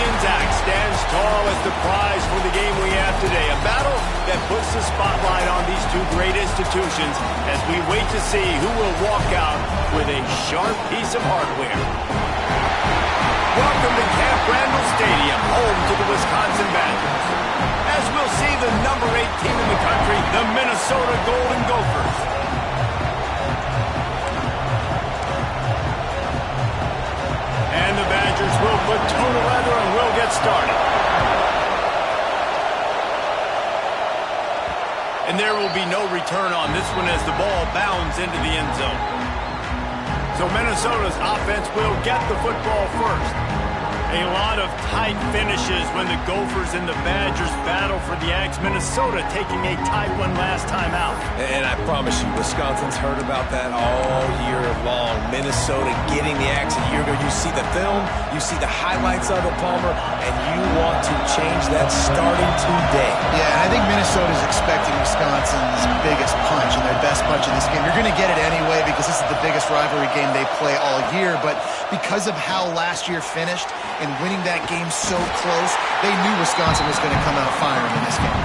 Ncaa stands tall as the prize for the game we have today. A battle that puts the spotlight on these two great institutions as we wait to see who will walk out with a sharp piece of hardware. Welcome to Camp Randall Stadium, home to the Wisconsin Badgers. As we'll see the number 8 team in the country, the Minnesota Golden Gophers. And the Badgers will put toe to leather and will get started. And there will be no return on this one as the ball bounds into the end zone. So Minnesota's offense will get the football first. A lot of tight finishes when the Gophers and the Badgers battle for the Axe. Minnesota taking a tight one last time out. And I promise you, Wisconsin's heard about that all year long. Minnesota getting the Axe a year ago. You see the film, you see the highlights of it, Palmer, and you want to change that starting today. Yeah, and I think Minnesota's expecting Wisconsin's biggest punch and their best punch in this game. You're going to get it anyway because this is the biggest rivalry game they play all year. But because of how last year finished, and winning that game so close, they knew Wisconsin was going to come out firing in this game.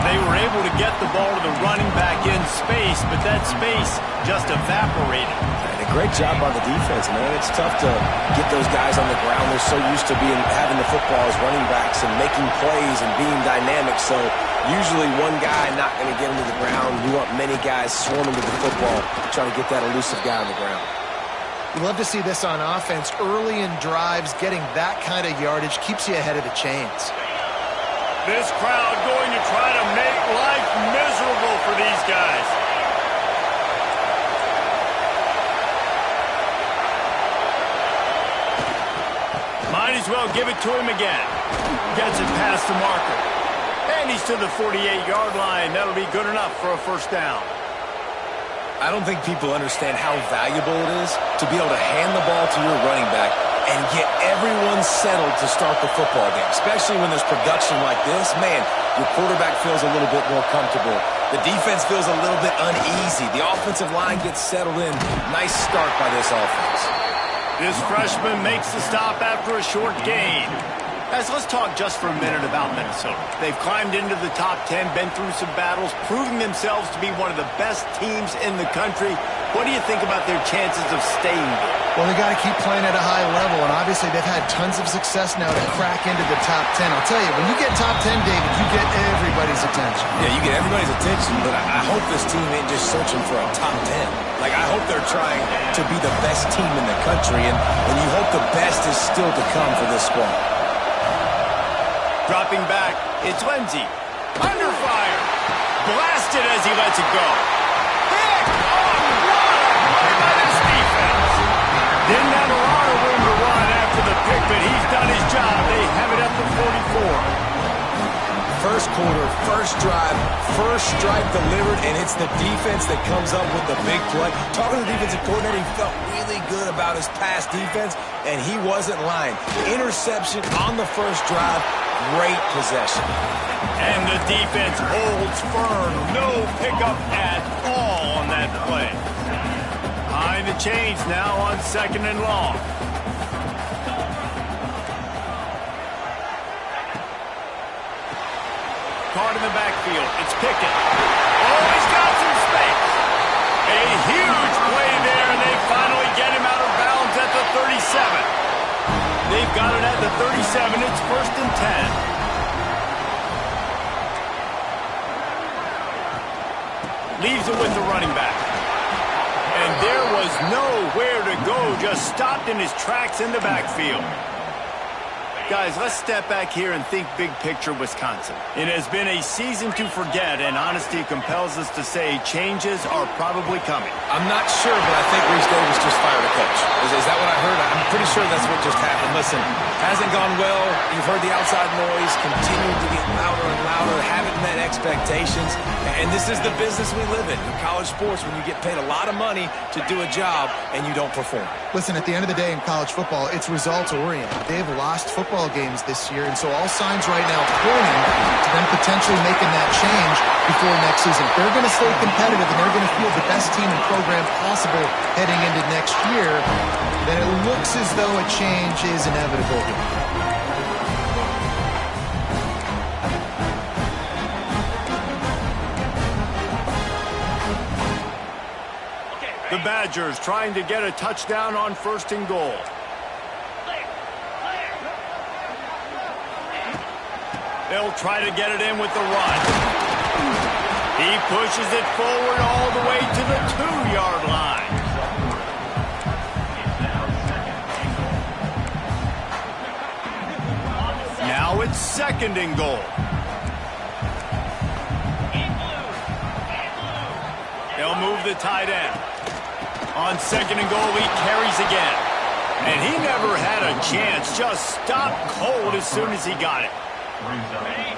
They were able to get the ball to the running back in space, but that space just evaporated. And a great job by the defense, man. It's tough to get those guys on the ground. They're so used to having the football as running backs and making plays and being dynamic. So usually one guy not going to get them to the ground. You want many guys swarming to the football, trying to get that elusive guy on the ground. You love to see this on offense. Early in drives, getting that kind of yardage keeps you ahead of the chains. This crowd going to try to make life miserable for these guys. Might as well give it to him again. Gets it past the marker. And he's to the 48-yard line. That'll be good enough for a first down. I don't think people understand how valuable it is to be able to hand the ball to your running back and get everyone settled to start the football game, especially when there's production like this. Man, your quarterback feels a little bit more comfortable. The defense feels a little bit uneasy. The offensive line gets settled in. Nice start by this offense. This freshman makes the stop after a short gain. Guys, let's talk just for a minute about Minnesota. They've climbed into the top 10, been through some battles, proving themselves to be one of the best teams in the country. What do you think about their chances of staying there? Well, they got to keep playing at a high level, and obviously they've had tons of success now to crack into the top 10. I'll tell you, when you get top 10, David, you get everybody's attention. Yeah, you get everybody's attention, but I hope this team ain't just searching for a top 10. Like, I hope they're trying to be the best team in the country, and you hope the best is still to come for this squad. Dropping back, it's Lindsey. Under fire. Blasted as he lets it go. Pick! Oh, what a play by this defense. Didn't have a lot of room to run after the pick, but he's done his job. They have it at the 44. First quarter, first drive, first strike delivered, and it's the defense that comes up with the big play. Talking to the defensive coordinator, he felt really good about his pass defense, and he wasn't lying. Interception on the first drive, great possession. And the defense holds firm. No pickup at all on that play. Behind the chains now on 2nd and long. Caught in the backfield. It's Pickett. Oh, he's got some space. A huge play there, and they finally get him out of bounds at the 37. They've got it at the 37. It's 1st and 10. Leaves it with the running back. And there was nowhere to go. Just stopped in his tracks in the backfield. Guys, let's step back here and think big picture Wisconsin. It has been a season to forget, and honesty compels us to say changes are probably coming. I'm not sure, but I think Reese Davis just fired a coach. Is that what I heard? I'm pretty sure that's what just happened. Listen, hasn't gone well. You've heard the outside noise, continued to get louder and louder, haven't met expectations. And this is the business we live in college sports, when you get paid a lot of money to do a job and you don't perform. Listen, at the end of the day in college football, it's results-oriented. They've lost football games this year, and so all signs right now pointing to them potentially making that change before next season. They're going to stay competitive, and they're going to field the best team and program possible heading into next year. Then it looks as though a change is inevitable here. The Badgers trying to get a touchdown on 1st and goal. They'll try to get it in with the run. He pushes it forward all the way to the 2-yard line. Now it's 2nd and goal. They'll move the tight end. On 2nd and goal, he carries again. And he never had a chance. Just stopped cold as soon as he got it.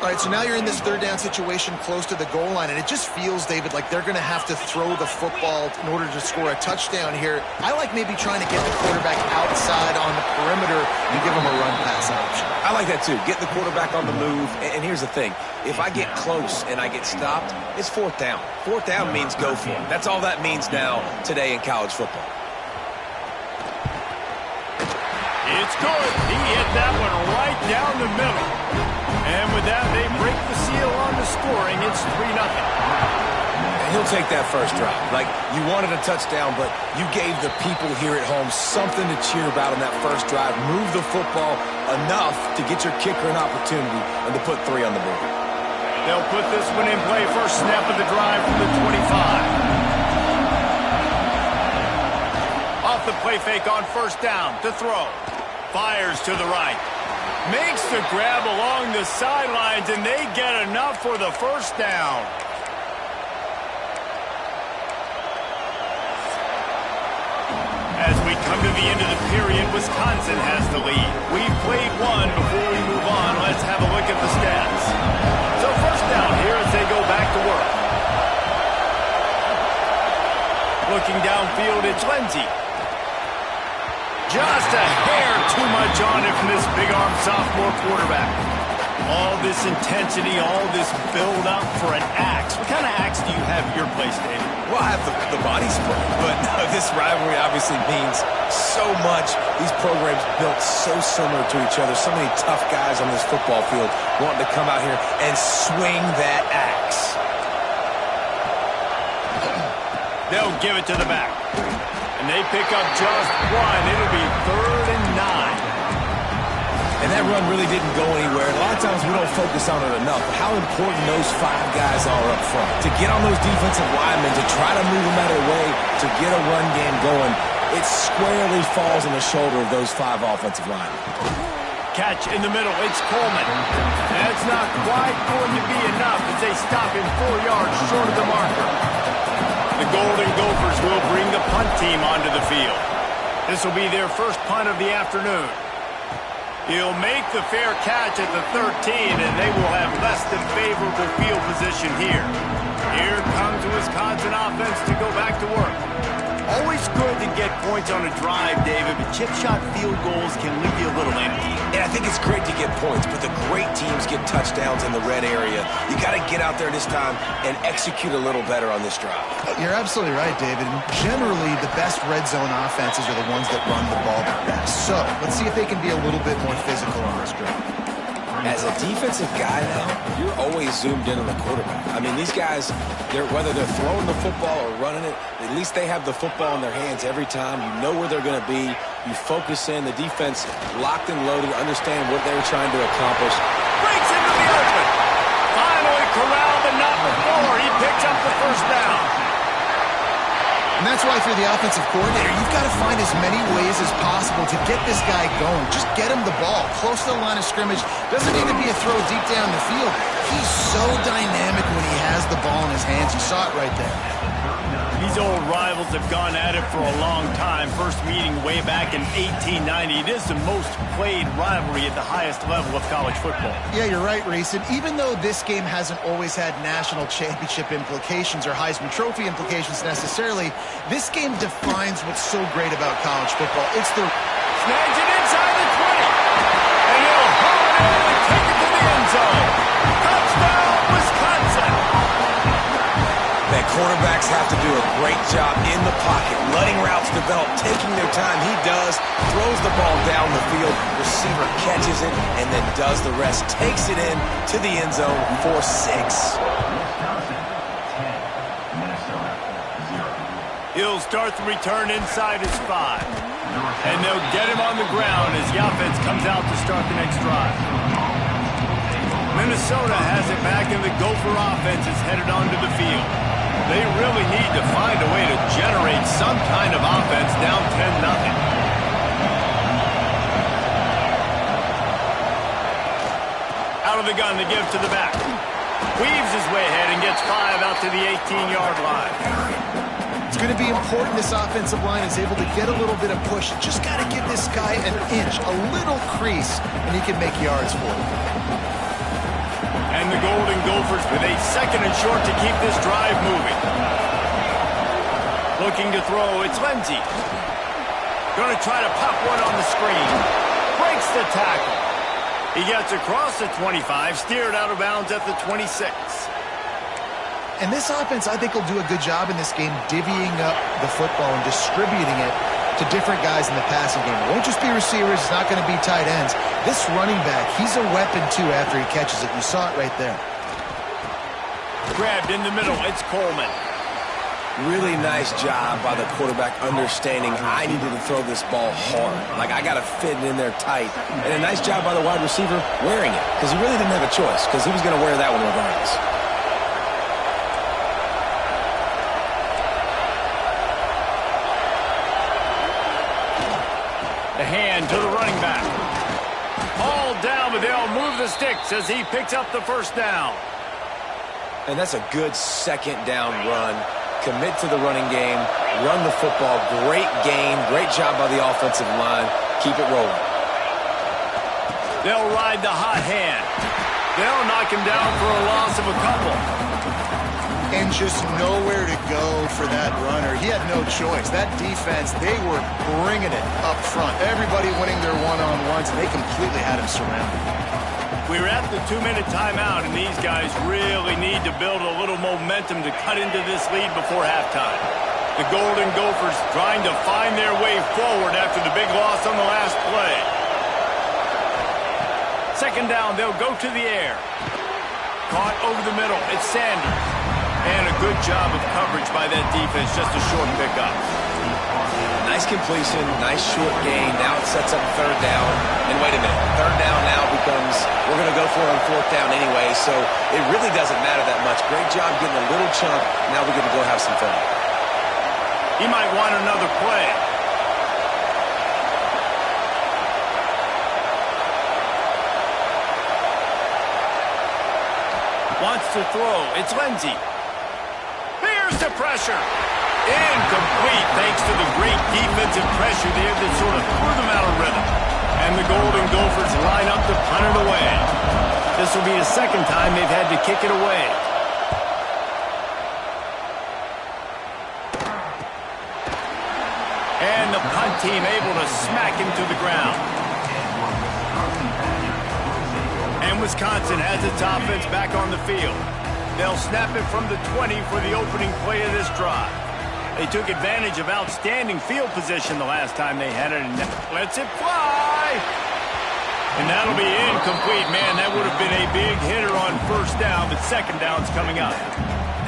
All right, so now you're in this 3rd down situation close to the goal line, and it just feels, David, like they're going to have to throw the football in order to score a touchdown here. I like maybe trying to get the quarterback outside on the perimeter and give him a run-pass option. I like that, too. Get the quarterback on the move. And here's the thing. If I get close and I get stopped, it's 4th down. 4th down means go for it. That's all that means now today in college football. It's good. He hit that one right down the middle. And with that, they break the seal on the scoring. It's 3-0. And he'll take that first drive. Like, you wanted a touchdown, but you gave the people here at home something to cheer about in that first drive. Move the football enough to get your kicker an opportunity and to put 3 on the board. They'll put this one in play. First snap of the drive from the 25. Off the play fake on 1st down to throw. Fires to the right. Makes the grab along the sidelines, and they get enough for the 1st down. As we come to the end of the period, Wisconsin has the lead. We've played one. Before we move on, let's have a look at the stats. So 1st down here as they go back to work. Looking downfield, it's Lindsey. Just a hair too much on it from this big-arm sophomore quarterback. All this intensity, all this build-up for an axe. What kind of axe do you have at your place, David? Well, I have the body spray, but this rivalry obviously means so much. These programs built so similar to each other. So many tough guys on this football field wanting to come out here and swing that axe. They'll give it to the back. And they pick up just one. It'll be 3rd and 9. And that run really didn't go anywhere. And a lot of times we don't focus on it enough. But how important those 5 guys are up front. To get on those defensive linemen, to try to move them out of the way, to get a run game going, it squarely falls on the shoulder of those 5 offensive linemen. Catch in the middle. It's Coleman. That's not quite going to be enough as they stop him 4 yards short of the marker. The Golden Gophers will bring the punt team onto the field. This will be their first punt of the afternoon. He'll make the fair catch at the 13, and they will have less than favorable field position here. Here comes the Wisconsin offense to go back to work. Always good to get points on a drive, David, but chip shot field goals can leave you a little empty. And I think it's great to get points, but the great teams get touchdowns in the red area. You got to get out there this time and execute a little better on this drive. You're absolutely right, David. And generally, the best red zone offenses are the ones that run the ball the best. So let's see if they can be a little bit more physical on this drive. As a defensive guy now, you're always zoomed in on the quarterback. I mean, these guys, whether they're throwing the football or running it, at least they have the football in their hands every time. You know where they're going to be. You focus in. The defense locked and loaded, understand what they're trying to accomplish. Breaks into the open. Finally corralled, but not before. He picks up the 1st down. And that's why, if you're the offensive coordinator, you've got to find as many ways as possible to get this guy going. Just get him the ball close to the line of scrimmage. Doesn't need to be a throw deep down the field. He's so dynamic when he has the ball in his hands. You saw it right there. These old rivals have gone at it for a long time. First meeting way back in 1890. It is the most played rivalry at the highest level of college football. Yeah, you're right, Reese. And even though this game hasn't always had national championship implications or Heisman Trophy implications necessarily, this game defines what's so great about college football. It's the... Snags it inside the 20. And he'll haul it in and take it to the end zone. Touchdown, Wisconsin. Man, quarterbacks have to do a great job in the pocket, letting routes develop, taking their time. He does, throws the ball down the field, receiver catches it, and then does the rest, takes it in to the end zone for 6. He'll start the return inside his 5. And they'll get him on the ground as the offense comes out to start the next drive. Minnesota has it back, and the Gopher offense is headed onto the field. They really need to find a way to generate some kind of offense down 10-0. Out of the gun to give to the back. Weaves his way ahead and gets 5 out to the 18-yard line. It's going to be important this offensive line is able to get a little bit of push. Just got to give this guy an inch, a little crease, and he can make yards for it. And the Golden Gophers with a 2nd and short to keep this drive moving. Looking to throw, it's Ncaa. Going to try to pop one on the screen. Breaks the tackle. He gets across the 25, steered out of bounds at the 26. And this offense, I think, will do a good job in this game divvying up the football and distributing it to different guys in the passing game. It won't just be receivers. It's not going to be tight ends. This running back, he's a weapon, too, after he catches it. You saw it right there. Grabbed in the middle. It's Coleman. Really nice job by the quarterback understanding I needed to throw this ball hard. Like, I got to fit it in there tight. And a nice job by the wide receiver wearing it, because he really didn't have a choice, because he was going to wear that one regardless. The hand to the running back. All down, but they'll move the sticks as he picks up the first down. And that's a good 2nd down run. Commit to the running game, run the football. Great game, great job by the offensive line. Keep it rolling. They'll ride the hot hand. They'll knock him down for a loss of a couple. And just nowhere to go for that runner. He had no choice. That defense, they were bringing it up front. Everybody winning their one-on-ones, and they completely had him surrounded. We're at the 2-minute timeout, and these guys really need to build a little momentum to cut into this lead before halftime. The Golden Gophers trying to find their way forward after the big loss on the last play. 2nd down, they'll go to the air. Caught over the middle, it's Sanders. And a good job of coverage by that defense, just a short pickup. Nice completion, nice short gain. Now it sets up 3rd down. And wait a minute, 3rd down now becomes, we're going to go for it on 4th down anyway, so it really doesn't matter that much. Great job getting a little chunk. Now we're going to go have some fun. He might want another play. Wants to throw. It's Ncaa. Here's the pressure. Incomplete thanks to the great defensive pressure there that sort of threw them out of rhythm. And the Golden Gophers line up to punt it away. This will be the 2nd time they've had to kick it away. And the punt team able to smack him to the ground. And Wisconsin has its offense back on the field. They'll snap it from the 20 for the opening play of this drive. They took advantage of outstanding field position the last time they had it, and lets it fly. And that'll be incomplete. Man, that would have been a big hitter on 1st down, but 2nd down's coming up.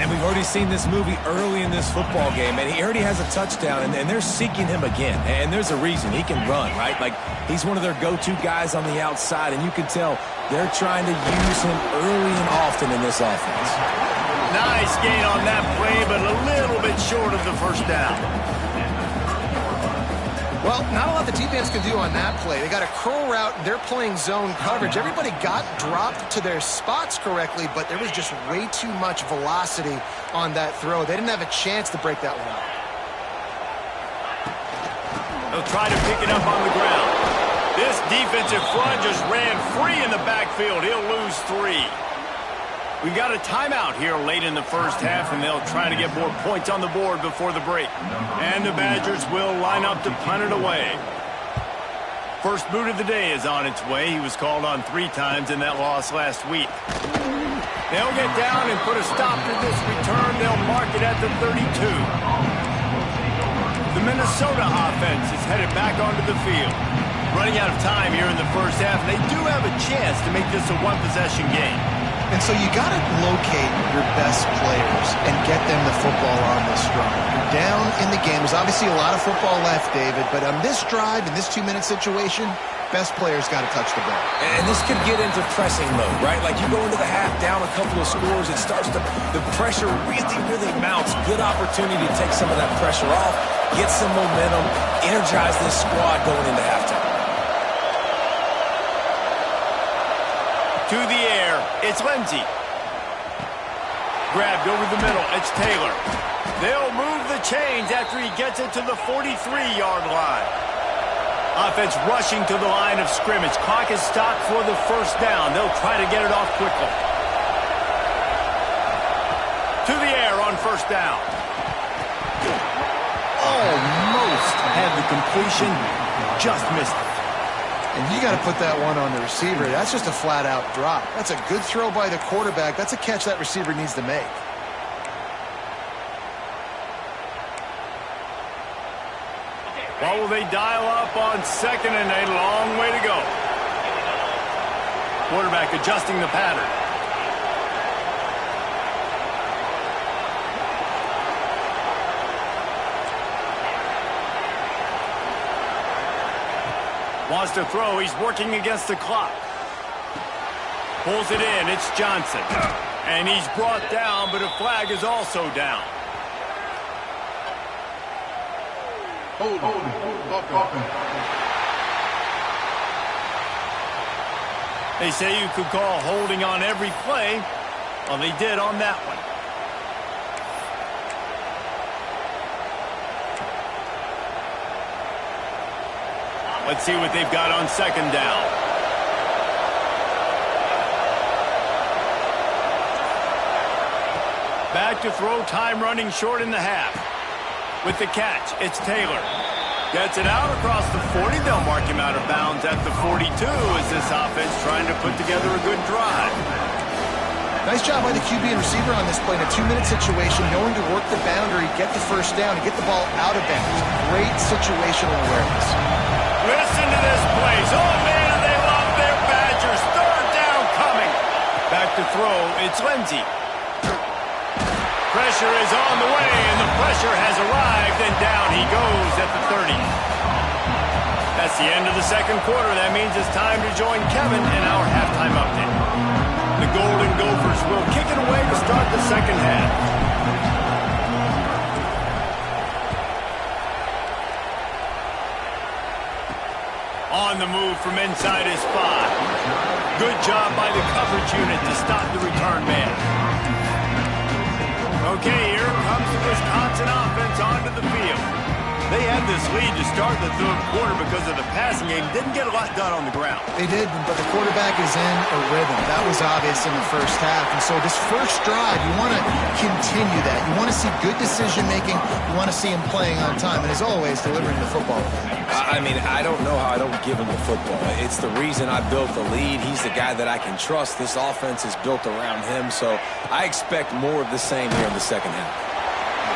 And we've already seen this movie early in this football game, and he already has a touchdown, and they're seeking him again. And there's a reason. He can run, right? Like, he's one of their go-to guys on the outside, and you can tell they're trying to use him early and often in this offense. Nice gain on that play, but a little bit short of the 1st down. Well, not a lot the defense can do on that play. They got a curl route. They're playing zone coverage. Everybody got dropped to their spots correctly, but there was just way too much velocity on that throw. They didn't have a chance to break that one up. They'll try to pick it up on the ground. This defensive front just ran free in the backfield. He'll lose 3. We've got a timeout here late in the 1st half, and they'll try to get more points on the board before the break. And the Badgers will line up to punt it away. First boot of the day is on its way. He was called on 3 times in that loss last week. They'll get down and put a stop to this return. They'll mark it at the 32. The Minnesota offense is headed back onto the field. Running out of time here in the 1st half, and they do have a chance to make this a 1-possession game. And so you got to locate your best players and get them the football on this drive. You're down in the game. There's obviously a lot of football left, David, but on this drive, in this 2-minute situation, best players got to touch the ball. And this could get into pressing mode, right? Like you go into the half down a couple of scores, it starts to, the pressure really, really mounts. Good opportunity to take some of that pressure off, get some momentum, energize this squad going into halftime. To the air, it's Ncaa. Grabbed over the middle, it's Taylor. They'll move the chains after he gets it to the 43-yard line. Offense rushing to the line of scrimmage. Clock is stopped for the first down. They'll try to get it off quickly. To the air on first down. Almost had the completion, just missed it. And you got to put that one on the receiver. That's just a flat-out drop. That's a good throw by the quarterback. That's a catch that receiver needs to make. What will they dial up on second and a long way to go? Quarterback adjusting the pattern. Wants to throw. He's working against the clock. Pulls it in. It's Johnson. And he's brought down, but a flag is also down. They say you could call holding on every play. Well, they did on that one. Let's see what they've got on second down. Back to throw, time running short in the half. With the catch, it's Taylor. Gets it out across the 40. They'll mark him out of bounds at the 42 as this offense trying to put together a good drive. Nice job by the QB and receiver on this play in a 2-minute situation, knowing to work the boundary, get the first down, and get the ball out of bounds. Great situational awareness. Listen to this place. Oh, man, they love their Badgers. Third down coming. Back to throw. It's Ncaa. Pressure is on the way, and the pressure has arrived, and down he goes at the 30. That's the end of the second quarter. That means it's time to join Kevin in our halftime update. The Golden Gophers will kick it away to start the second half. On the move from inside his spot. Good job by the coverage unit to stop the return man. Okay, here comes the Wisconsin offense onto the field. They had this lead to start the third quarter because of the passing game. Didn't get a lot done on the ground. They did, but the quarterback is in a rhythm. That was obvious in the first half. And so this first drive, you want to continue that. You want to see good decision-making. You want to see him playing on time. And as always, delivering the football. I mean, I don't know how I don't give him the football. It's the reason I built the lead. He's the guy that I can trust. This offense is built around him, so I expect more of the same here in the second half.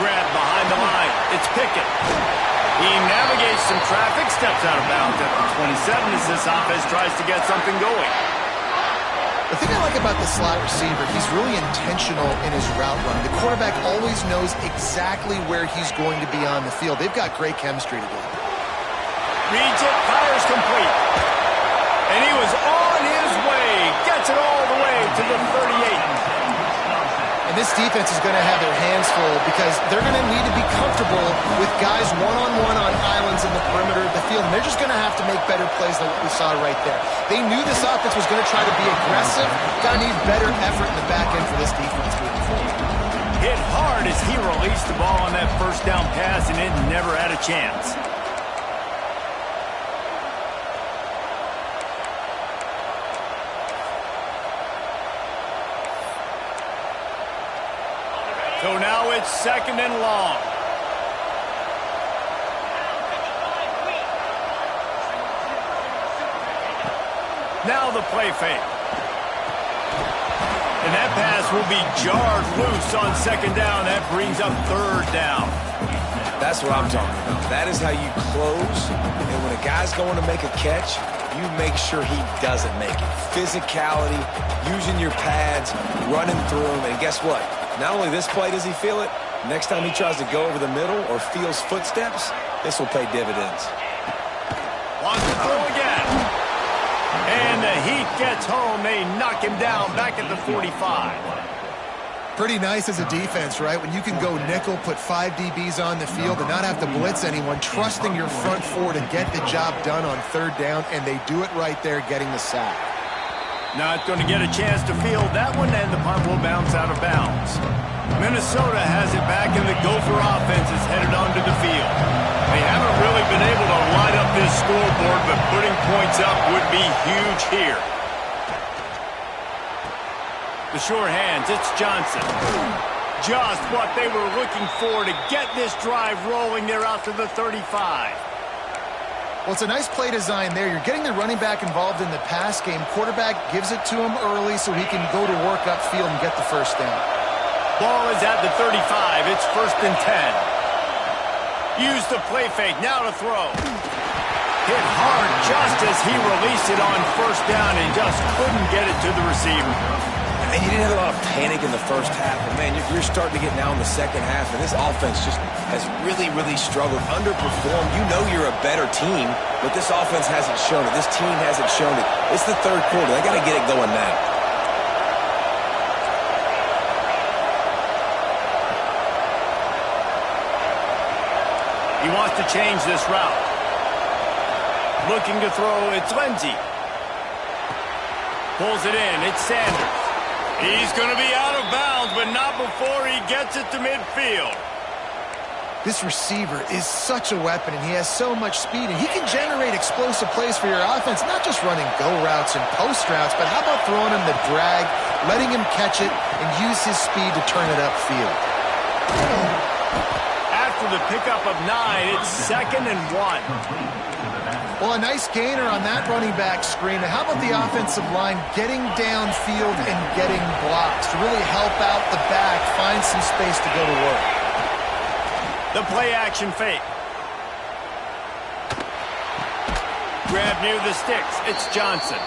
Grab behind the line. It's Pickett. He navigates some traffic, steps out of bounds at the 27 as this offense tries to get something going. The thing I like about the slot receiver, he's really intentional in his route running. The quarterback always knows exactly where he's going to be on the field. They've got great chemistry together. Reads it, fires complete. And he was on his way. Gets it all the way to the 38. And this defense is going to have their hands full because they're going to need to be comfortable with guys one-on-one on islands in the perimeter of the field. And they're just going to have to make better plays than what we saw right there. They knew this offense was going to try to be aggressive. Going to need better effort in the back end for this defense moving forward. Hit hard as he released the ball on that first down pass, and it never had a chance. So now it's second and long. Now the play fake. And that pass will be jarred loose on second down. That brings up third down. That's what I'm talking about. That is how you close. And when a guy's going to make a catch, you make sure he doesn't make it. Physicality, using your pads, running through them, and guess what? Not only this play does he feel it, next time he tries to go over the middle or feels footsteps, this will pay dividends. Wants to throw again. And the Heat gets home. They knock him down back at the 45. Pretty nice as a defense, right? When you can go nickel, put 5 DBs on the field and not have to blitz anyone, trusting your front four to get the job done on third down, and they do it right there, getting the sack. Not going to get a chance to field that one, and the punt will bounce out of bounds. Minnesota has it back, and the Gopher offense is headed onto the field. They haven't really been able to light up this scoreboard, but putting points up would be huge here. The sure hands, it's Johnson. Just what they were looking for to get this drive rolling there out to the 35. Well, it's a nice play design there. You're getting the running back involved in the pass game. Quarterback gives it to him early so he can go to work upfield and get the first down. Ball is at the 35. It's 1st and 10. Use the play fake. Now to throw. Hit hard just as he released it on 1st down and just couldn't get it to the receiver. And you didn't have a lot of panic in the first half, but man, you're starting to get now in the second half, and this offense just has really, really struggled, underperformed. You know you're a better team, but this offense hasn't shown it. This team hasn't shown it. It's the third quarter. They got to get it going now. He wants to change this route. Looking to throw, it's Lindsey. Pulls it in, it's Sanders. He's going to be out of bounds, but not before he gets it to midfield. This receiver is such a weapon, and he has so much speed, and he can generate explosive plays for your offense, not just running go routes and post routes, but how about throwing him the drag, letting him catch it, and use his speed to turn it upfield. After the pickup of 9, it's 2nd and 1. Well, a nice gainer on that running back screen. And how about the offensive line getting downfield and getting blocks to really help out the back, find some space to go to work. The play action fake. Grab near the sticks. It's Johnson.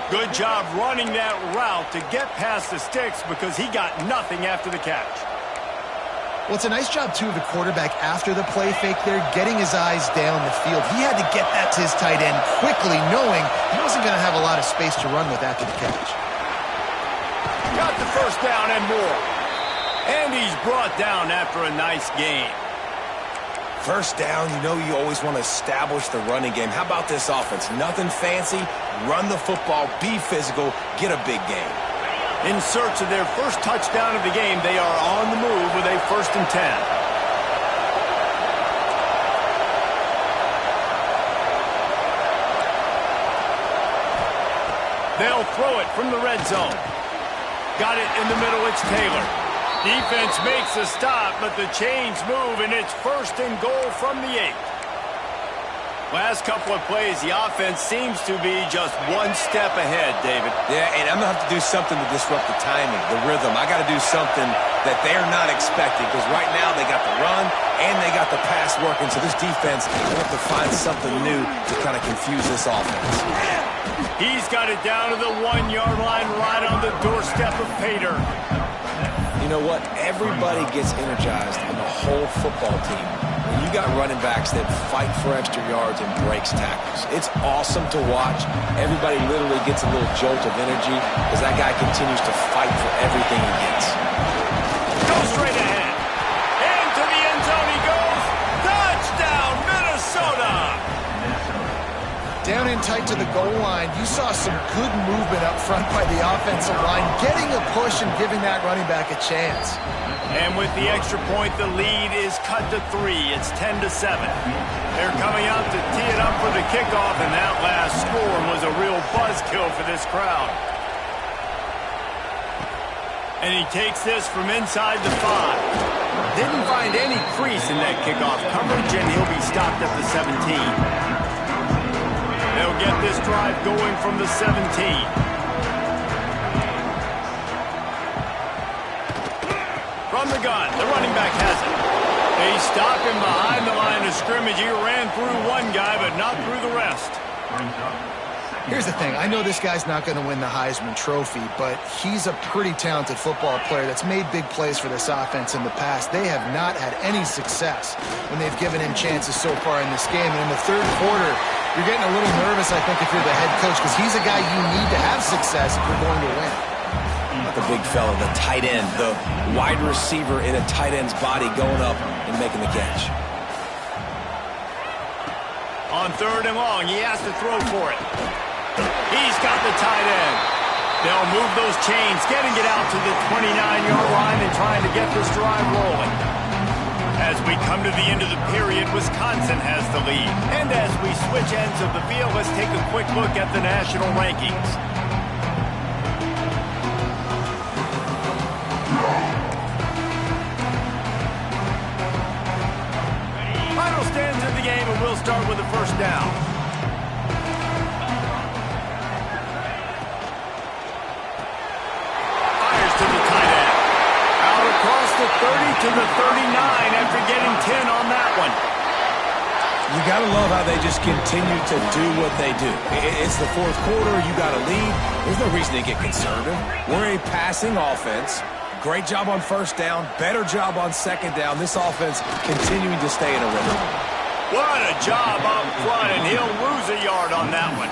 Good job running that route to get past the sticks because he got nothing after the catch. Well, it's a nice job, too, of the quarterback after the play fake there, getting his eyes down the field. He had to get that to his tight end quickly, knowing he wasn't going to have a lot of space to run with after the catch. Got the first down and more. And he's brought down after a nice gain. First down, you know you always want to establish the running game. How about this offense? Nothing fancy. Run the football, be physical, get a big gain. In search of their first touchdown of the game, they are on the move with a 1st and 10. They'll throw it from the red zone. Got it in the middle, it's Taylor. Defense makes a stop, but the chains move, and it's 1st and goal from the 8. Last couple of plays, the offense seems to be just one step ahead, David. Yeah, and I'm going to have to do something to disrupt the timing, the rhythm. I got to do something that they're not expecting because right now they got the run and they got the pass working. So this defense will have to find something new to kind of confuse this offense. He's got it down to the 1-yard line right on the doorstep of Pater. You know what? Everybody gets energized on the whole football team. When you got running backs that fight for extra yards and breaks tackles, it's awesome to watch. Everybody literally gets a little jolt of energy as that guy continues to fight for everything he gets. Go straight ahead. Into the end zone he goes. Touchdown, Minnesota! Down in tight to the goal line, you saw some good movement up front by the offensive line, getting a push and giving that running back a chance. And with the extra point, the lead is cut to 3. It's 10-7. They're coming out to tee it up for the kickoff, and that last score was a real buzzkill for this crowd. And he takes this from inside the 5. Didn't find any crease in that kickoff coverage, and he'll be stopped at the 17. They'll get this drive going from the 17. From the gun, the running back has it. They stop him behind the line of scrimmage. He ran through one guy, but not through the rest. Here's the thing. I know this guy's not going to win the Heisman Trophy, but he's a pretty talented football player that's made big plays for this offense in the past. They have not had any success when they've given him chances so far in this game. And in the third quarter, you're getting a little nervous, I think, if you're the head coach, because he's a guy you need to have success if you're going to win. Not the big fella, the tight end, the wide receiver in a tight end's body going up and making the catch. On 3rd and long, he has to throw for it. He's got the tight end. They'll move those chains, getting it out to the 29-yard line and trying to get this drive rolling. As we come to the end of the period, Wisconsin has the lead. And as we switch ends of the field, let's take a quick look at the national rankings. Final stands of the game, and we'll start with the first down. To the tight end. Out across the 30 to the 39 after getting 10 on that one. You got to love how they just continue to do what they do. It's the fourth quarter. You got a lead. There's no reason to get conservative. We're a passing offense. Great job on first down. Better job on second down. This offense continuing to stay in a rhythm. What a job up front, and he'll lose a yard on that one.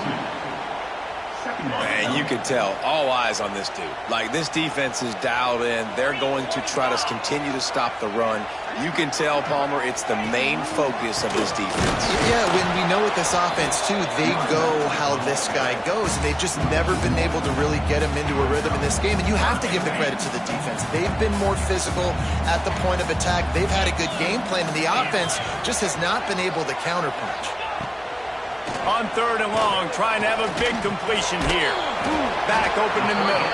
Man, you can tell all eyes on this dude. Like, this defense is dialed in. They're going to try to continue to stop the run. You can tell, Palmer, it's the main focus of this defense. Yeah, when we know with this offense, too, they go how this guy goes. And they've just never been able to really get him into a rhythm in this game. And you have to give the credit to the defense. They've been more physical at the point of attack. They've had a good game plan, and the offense just has not been able to counterpunch. On 3rd and long, trying to have a big completion here. Back open in the middle.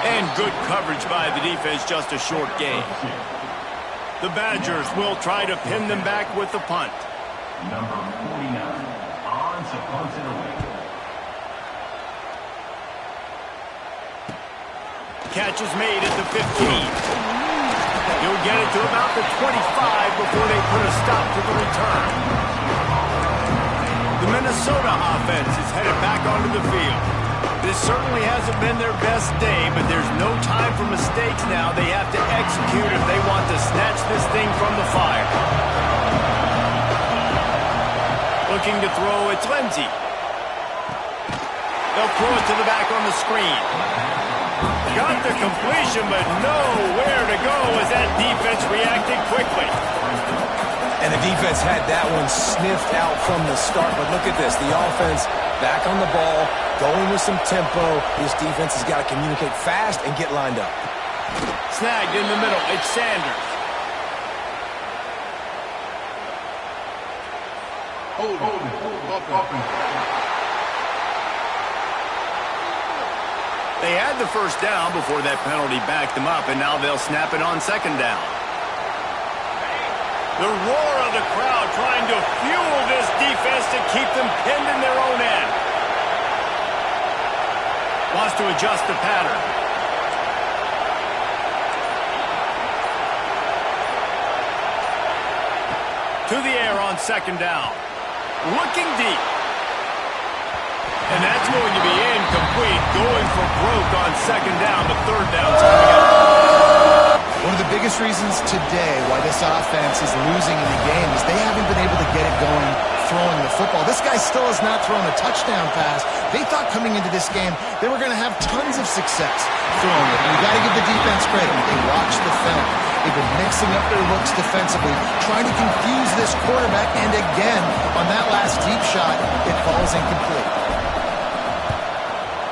And good coverage by the defense, just a short gain. The Badgers will try to pin them back with the punt. Number 49, on to punt it away. Catch is made at the 15. He'll get it to about the 25 before they put a stop to the return. The Minnesota offense is headed back onto the field. This certainly hasn't been their best day, but there's no time for mistakes now. They have to execute if they want to snatch this thing from the fire. Looking to throw, it's Lindsey. They'll throw it to the back on the screen. Got the completion, but nowhere to go as that defense reacted quickly. And the defense had that one sniffed out from the start. But look at this. The offense back on the ball, going with some tempo. This defense has got to communicate fast and get lined up. Snagged in the middle. It's Sanders. They had the first down before that penalty backed them up, and now they'll snap it on second down. The roar of the crowd trying to fuel this defense to keep them pinned in their own end. Wants to adjust the pattern. To the air on second down. Looking deep. And that's going to be incomplete. Going for broke on second down. The third down's coming up. One of the biggest reasons today why this offense is losing in the game is they haven't been able to get it going throwing the football. This guy still has not thrown a touchdown pass. They thought coming into this game they were going to have tons of success throwing it. And you got to give the defense credit. They watched the film. They've been mixing up their looks defensively, trying to confuse this quarterback. And again, on that last deep shot, it falls incomplete.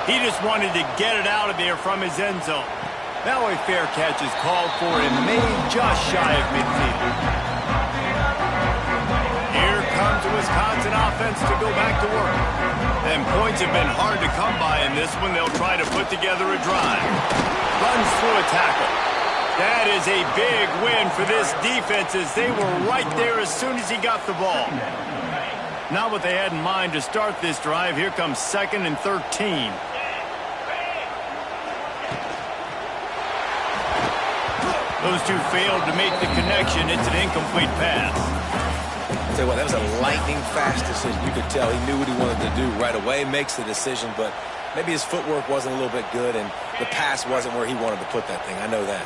He just wanted to get it out of there from his end zone. Now a fair catch is called for and made just shy of midfield. Here comes the Wisconsin offense to go back to work. And points have been hard to come by in this one. They'll try to put together a drive. Runs through a tackle. That is a big win for this defense as they were right there as soon as he got the ball. Not what they had in mind to start this drive. Here comes 2nd and 13. Those two failed to make the connection. It's an incomplete pass. Tell you what, that was a lightning-fast decision. You could tell he knew what he wanted to do right away, makes the decision, but maybe his footwork wasn't a little bit good, and the pass wasn't where he wanted to put that thing. I know that.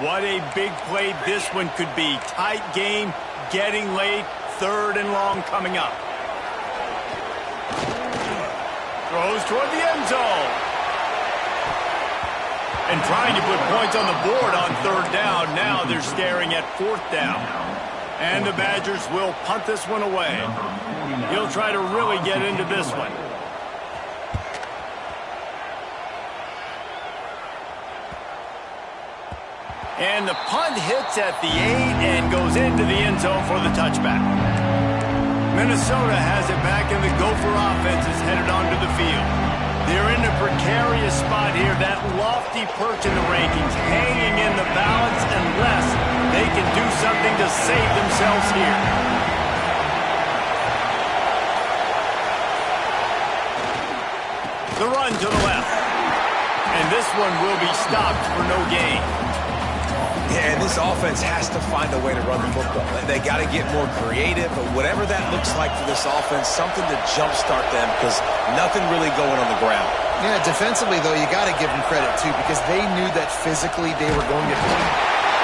What a big play this one could be. Tight game, getting late, 3rd and long coming up. Throws toward the end zone. And trying to put points on the board on 3rd down. Now they're staring at 4th down. And the Badgers will punt this one away. He'll try to really get into this one. And the punt hits at the 8 and goes into the end zone for the touchback. Minnesota has it back, and the Gopher offense is headed onto the field. They're in a precarious spot here, that lofty perch in the rankings, hanging in the balance unless they can do something to save themselves here. The run to the left. And this one will be stopped for no gain. Yeah, and this offense has to find a way to run the football. They got to get more creative, but whatever that looks like for this offense, something to jumpstart them because nothing really going on the ground. Yeah, defensively, though, you got to give them credit, too, because they knew that physically they were going to beat.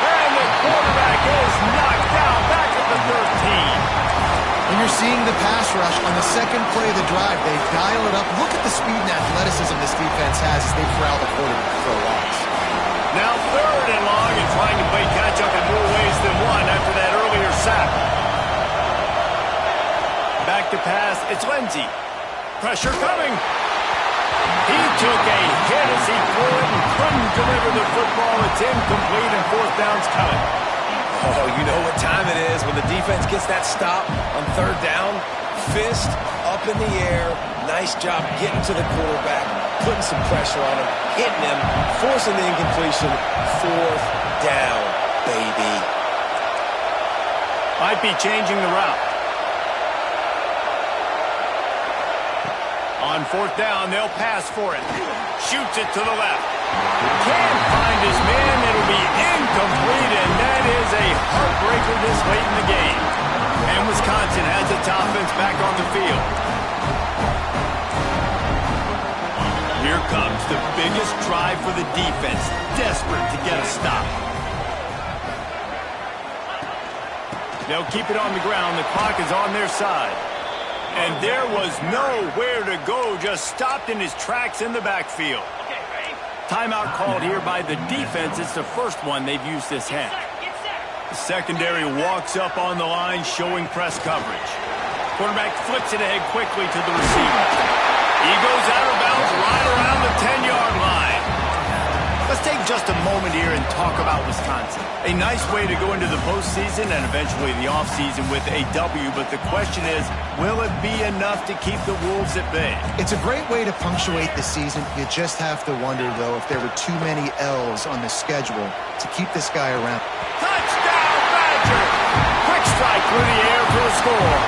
And the quarterback is knocked down back at the 13. When you're seeing the pass rush on the second play of the drive, they dial it up. Look at the speed and athleticism this defense has as they corral the quarterback for a loss. Now 3rd and long and trying to play catch-up in more ways than one after that earlier sack. Back to pass, it's Lindsey. Pressure coming. He took a hit as he threw it and couldn't deliver the football. It's incomplete and 4th down's coming. Oh, you know what time it is when the defense gets that stop on 3rd down. Fist up in the air. Nice job getting to the quarterback, putting some pressure on him, hitting him, forcing the incompletion. 4th down, baby. Might be changing the route. On 4th down, they'll pass for it. Shoots it to the left. Can't find his man. It'll be incomplete, and that is a heartbreaker this late in the game. And Wisconsin has its offense back on the field. Here comes the biggest drive for the defense, desperate to get a stop. They'll keep it on the ground. The clock is on their side. And there was nowhere to go, just stopped in his tracks in the backfield. Timeout called here by the defense. It's the first one they've used this half. The secondary walks up on the line, showing press coverage. Quarterback flips it ahead quickly to the receiver. He goes out of bounds right around the 10-yard line. Let's take just a moment here and talk about Wisconsin. A nice way to go into the postseason and eventually the offseason with a W, but the question is, will it be enough to keep the Wolves at bay? It's a great way to punctuate the season. You just have to wonder, though, if there were too many L's on the schedule to keep this guy around. Touchdown, Badger! Quick strike through the air for the score.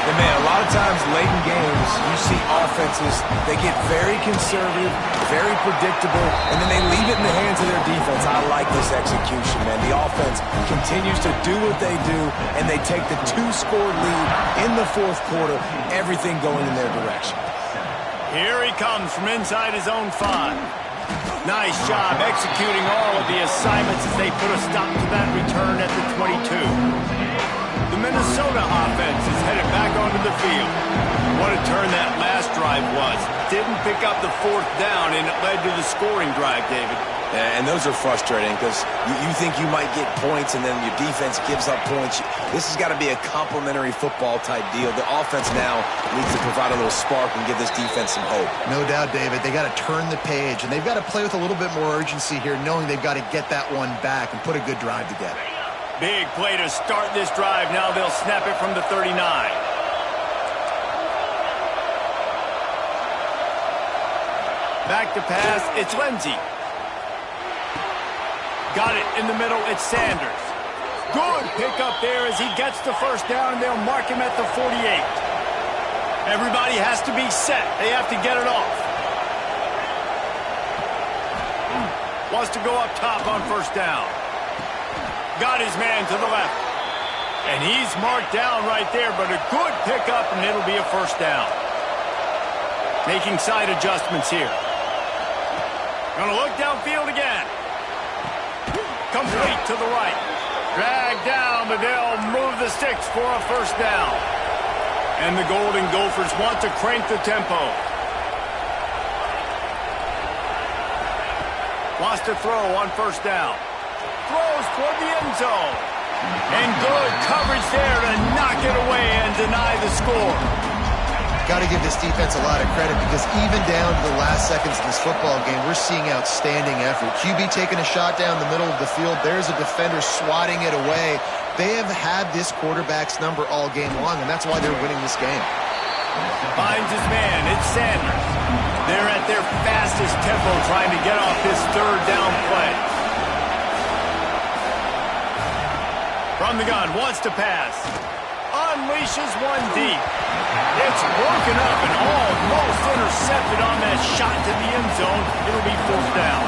And man, a lot of times late in games, you see offenses, they get very conservative, very predictable, and then they leave it in the hands of their defense. I like this execution, man. The offense continues to do what they do, and they take the 2-score lead in the 4th quarter, everything going in their direction. Here he comes from inside his own 5. Nice job executing all of the assignments as they put a stop to that return at the 22. The Minnesota offense is headed back onto the field. What a turn that last drive was. Didn't pick up the 4th down, and it led to the scoring drive, David. Yeah, and those are frustrating because you think you might get points and then your defense gives up points. This has got to be a complementary football type deal. The offense now needs to provide a little spark and give this defense some hope. No doubt, David. They got to turn the page, and they've got to play with a little bit more urgency here, knowing they've got to get that one back and put a good drive together. Big play to start this drive. Now they'll snap it from the 39. Back to pass, it's Lindsey. Got it in the middle, it's Sanders. Good pick up there as he gets the 1st down. They'll mark him at the 48. Everybody has to be set. They have to get it off. Wants to go up top on 1st down. Got his man to the left. And he's marked down right there, but a good pickup, and it'll be a first down. Making side adjustments here. Gonna look downfield again. Complete to the right. Drag down, but they'll move the sticks for a first down. And the Golden Gophers want to crank the tempo. Wants to throw on first down. Throws toward the end zone. And good coverage there to knock it away and deny the score. Got to give this defense a lot of credit because even down to the last seconds of this football game, we're seeing outstanding effort. QB taking a shot down the middle of the field. There's a defender swatting it away. They have had this quarterback's number all game long, and that's why they're winning this game. Finds his man. It's Sanders. They're at their fastest tempo trying to get off this third down play. From the gun, wants to pass. Unleashes one deep. It's broken up and almost intercepted on that shot to the end zone. It'll be fourth down.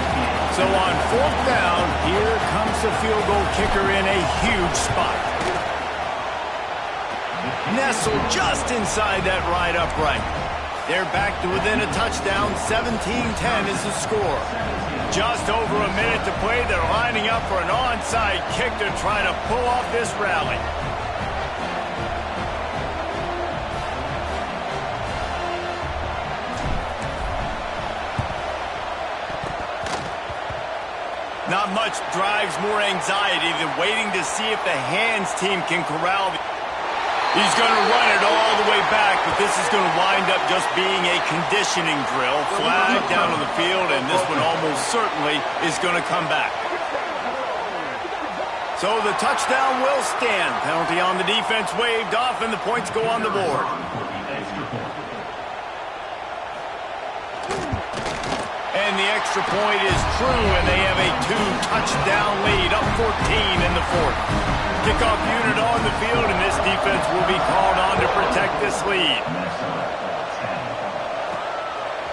So on fourth down, here comes the field goal kicker in a huge spot. Nestled just inside that right upright. They're back to within a touchdown. 17-10 is the score. Just over a minute to play. They're lining up for an onside kick to try to pull off this rally. Not much drives more anxiety than waiting to see if the hands team can corral. He's going to run it all the way back, but this is going to wind up just being a conditioning drill. Flag down on the field, and this one almost certainly is going to come back. So the touchdown will stand. Penalty on the defense waved off, and the points go on the board. And the extra point is true, and they have a 2-touchdown lead, up 14 in the fourth. Kickoff unit on the field, and this defense will be called on to protect this lead.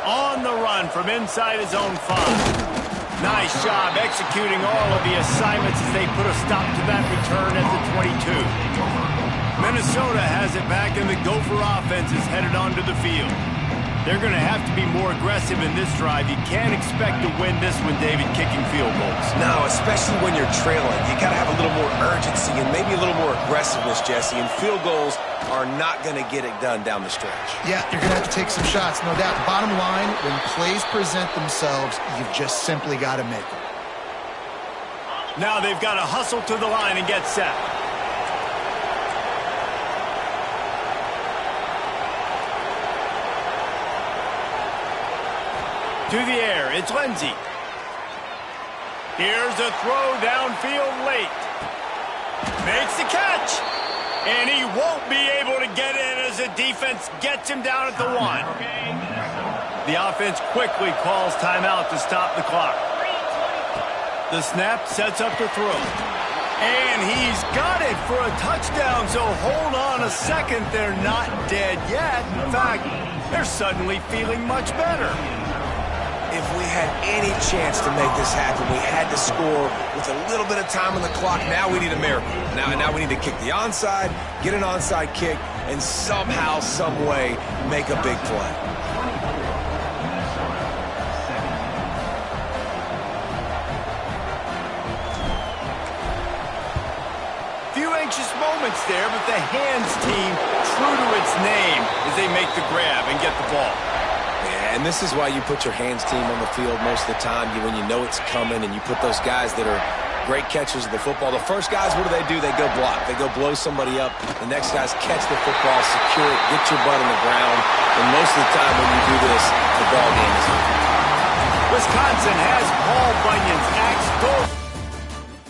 On the run from inside his own 5. Nice job executing all of the assignments as they put a stop to that return at the 22. Minnesota has it back, and the Gopher offense is headed onto the field. They're going to have to be more aggressive in this drive. You can't expect to win this one, David, kicking field goals. No, especially when you're trailing. You got to have a little more urgency and maybe a little more aggressiveness, Jesse. And field goals are not going to get it done down the stretch. Yeah, you're going to have to take some shots, no doubt. Bottom line, when plays present themselves, you've just simply got to make them. Now they've got to hustle to the line and get set. To the air, it's Lindsey. Here's a throw downfield late. Makes the catch. And he won't be able to get in as the defense gets him down at the 1. The offense quickly calls timeout to stop the clock. The snap sets up the throw. And he's got it for a touchdown, so hold on a second. They're not dead yet. In fact, they're suddenly feeling much better. If we had any chance to make this happen, we had to score with a little bit of time on the clock. Now we need a miracle. Now we need to kick the onside, get an onside kick, and somehow, some way, make a big play. Few anxious moments there, but the hands team, true to its name, as they make the grab and get the ball. And this is why you put your hands team on the field most of the time when you know it's coming, and you put those guys that are great catchers of the football. The first guys, what do? They go block. They go blow somebody up. The next guys catch the football, secure it, get your butt on the ground. And most of the time when you do this, the ball game is over. Wisconsin has Paul Bunyan's axe go.